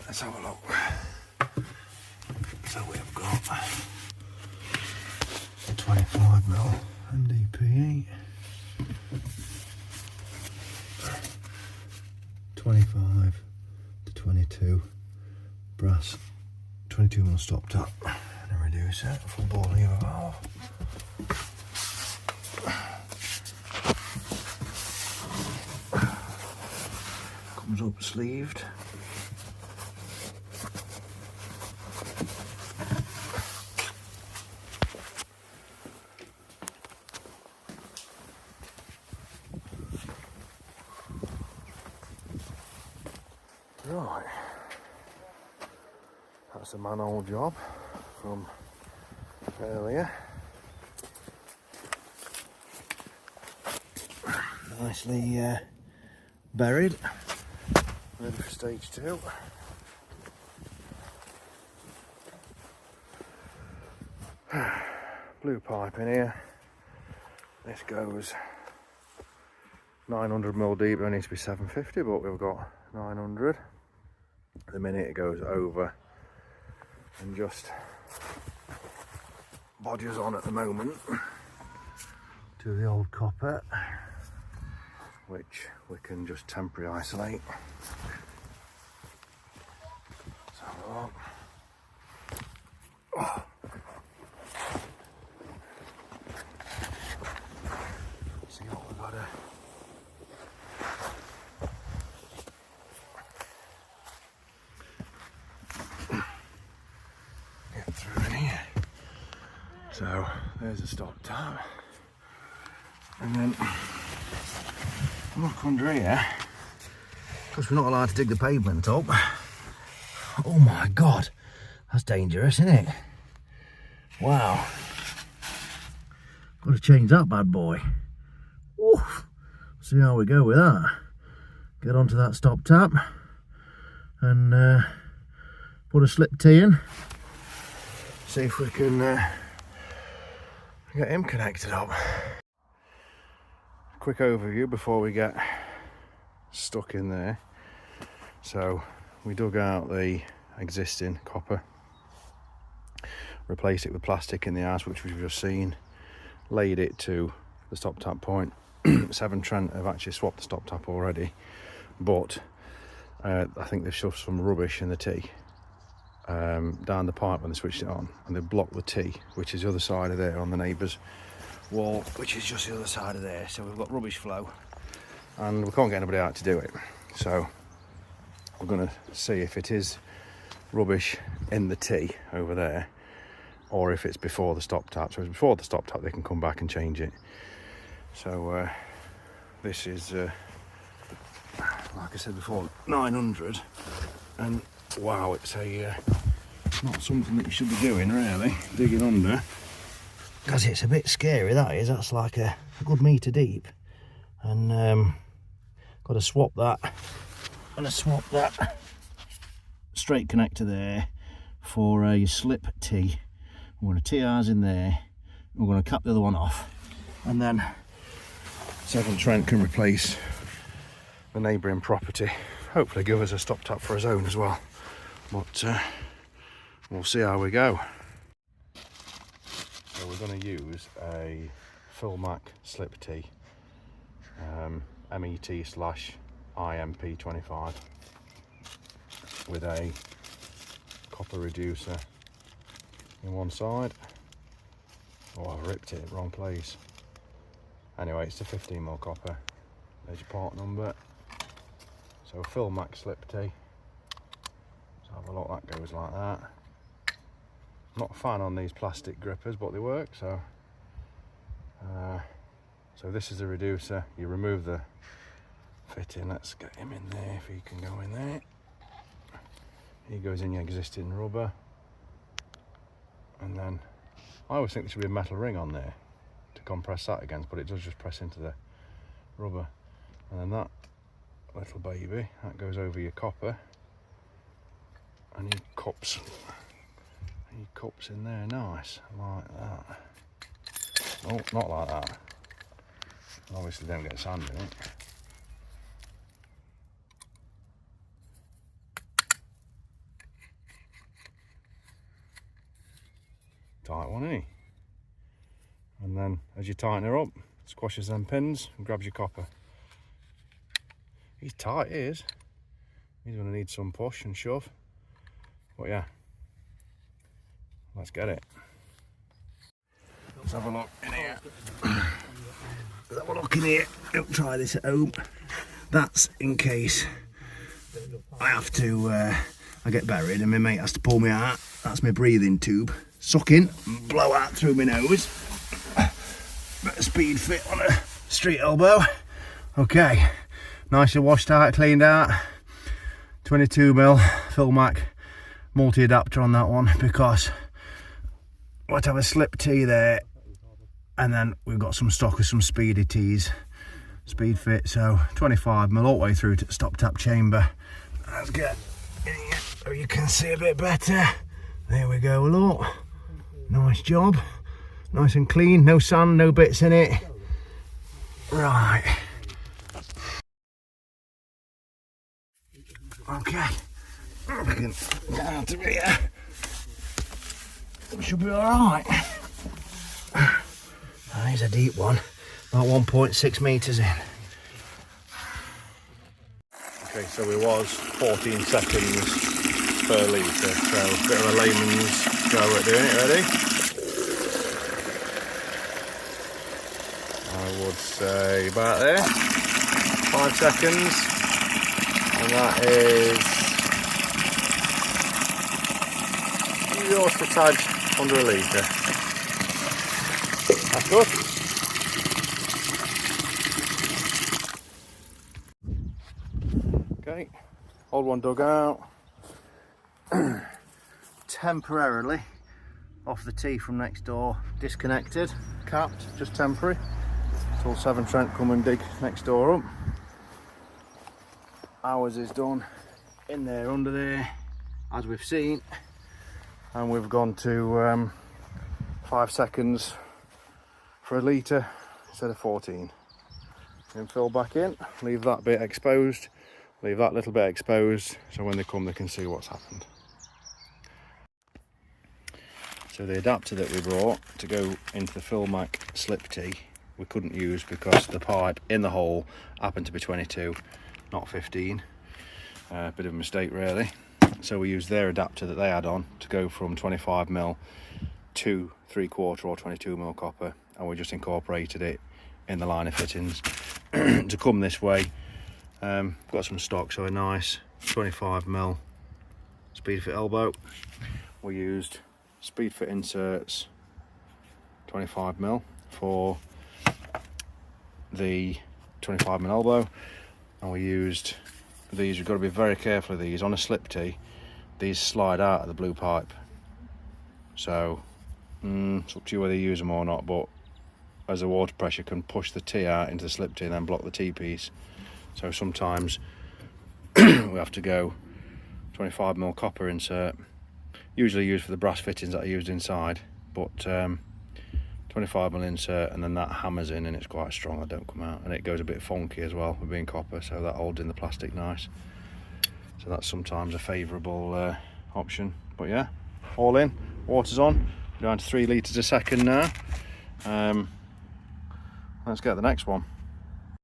let's have a look. So we've got 25mm MDPE, 25 to 22 brass 22mm stop top and a reducer, full ball lever valve. Comes up sleeved. Right, that's a manhole job from earlier. Nicely buried, ready for stage 2. Blue pipe in here. This goes 900mm deep, it needs to be 750, but we've got 900. At the minute it goes over and just bodges on at the moment to the old copper, which we can just temporarily isolate. So, see what we've got to. Get through in here. So there's a stop tap, and then look under here, because we're not allowed to dig the pavement up. Oh my god, that's dangerous, isn't it? Wow, got to change that bad boy. Oof. See how we go with that. Get onto that stop tap and put a slip T in. See if we can get him connected up. Quick overview before we get stuck in there. So we dug out the existing copper, replaced it with plastic in the arse, which we've just seen, laid it to the stop tap point. Severn Trent have actually swapped the stop tap already, but I think they've shoved some rubbish in the T down the pipe when they switched it on, and they've blocked the T, which is the other side of there on the neighbour's wall, which is just the other side of there. So we've got rubbish flow and we can't get anybody out to do it. So we're going to see if it is rubbish in the T over there, or if it's before the stop tap. So if it's before the stop tap, they can come back and change it. So this is like I said before, 900, and wow, it's a not something that you should be doing really, digging under, because it's a bit scary, that is. That's like a good metre deep, and got to swap that. I'm going to swap that straight connector there for a slip T. We're going to T ours in there, we're going to cap the other one off, and then Severn Trent can replace the neighbouring property, hopefully give us a stop tap for his own as well, but we'll see how we go. So we're going to use a Philmac slip T, MET/IMP25 with a copper reducer in one side. Oh, I've ripped it, wrong place. Anyway, it's a 15mm copper. There's your part number. So Philmac slip T. Let's have a look, that goes like that. Not a fan on these plastic grippers, but they work. So so this is the reducer. You remove the fitting. Let's get him in there if he can go in there. He goes in your existing rubber, and then I always think there should be a metal ring on there to compress that against, but it does just press into the rubber. And then that little baby, that goes over your copper, and he cups in there nice, like that. Oh, not like that. Obviously don't get sand in it. tight one, isn't he? And then as you tighten her up, squashes them pins and grabs your copper. He's tight, he is. He's going to need some push and shove. But yeah, let's get it. Let's have a look in here. Let's have a look in here. Don't try this at home. That's in case I have to, I get buried and my mate has to pull me out. That's my breathing tube. Suck in and blow out through my nose. Bit of speed fit on a street elbow. Okay, nicely washed out, cleaned out. 22mm Filmac multi-adapter on that one, because we have to have a slip tee there, and then we've got some stock of some speedy tees, speed fit. So 25mm all the way through to the stop tap chamber. Let's get in here so you can see a bit better. There we go, look. Nice job, nice and clean, no sand, no bits in it. Right. Okay, we can get out of here. We should be alright. Here's a deep one, about 1.6 metres in. Okay, so it was 14 seconds per litre, so a bit of a layman's go at doing it. Ready? I would say about there, 5 seconds. And that is just a tad under a litre. That's good. Okay, old one dug out. Temporarily off the tee from next door, disconnected, capped, just temporary. Till Severn Trent come and dig next door up. Ours is done in there, under there, as we've seen, and we've gone to 5 seconds for a litre instead of 14. Then fill back in, leave that bit exposed, leave that little bit exposed, so when they come they can see what's happened. So the adapter that we brought to go into the Filmac slip tee we couldn't use because the pipe in the hole happened to be 22. Not 15. Bit of a mistake really. So we used their adapter that they had on to go from 25mm to 3/4 or 22mm copper, and we just incorporated it in the liner fittings to come this way. Got some stock, so a nice 25mm speed fit elbow. We used speed fit inserts 25mm for the 25mm elbow. And we used these. You've got to be very careful of these on a slip tee. These slide out of the blue pipe, so it's up to you whether you use them or not, but as the water pressure can push the tee out into the slip tee and then block the tee piece, so sometimes we have to go 25mm copper insert, usually used for the brass fittings that are used inside, but 25mm insert, and then that hammers in and it's quite strong, that don't come out, and it goes a bit funky as well with being copper, so that holds in the plastic nice. So that's sometimes a favourable option. But yeah, all in, water's on, we're down to 3 litres a second now. Let's get the next one.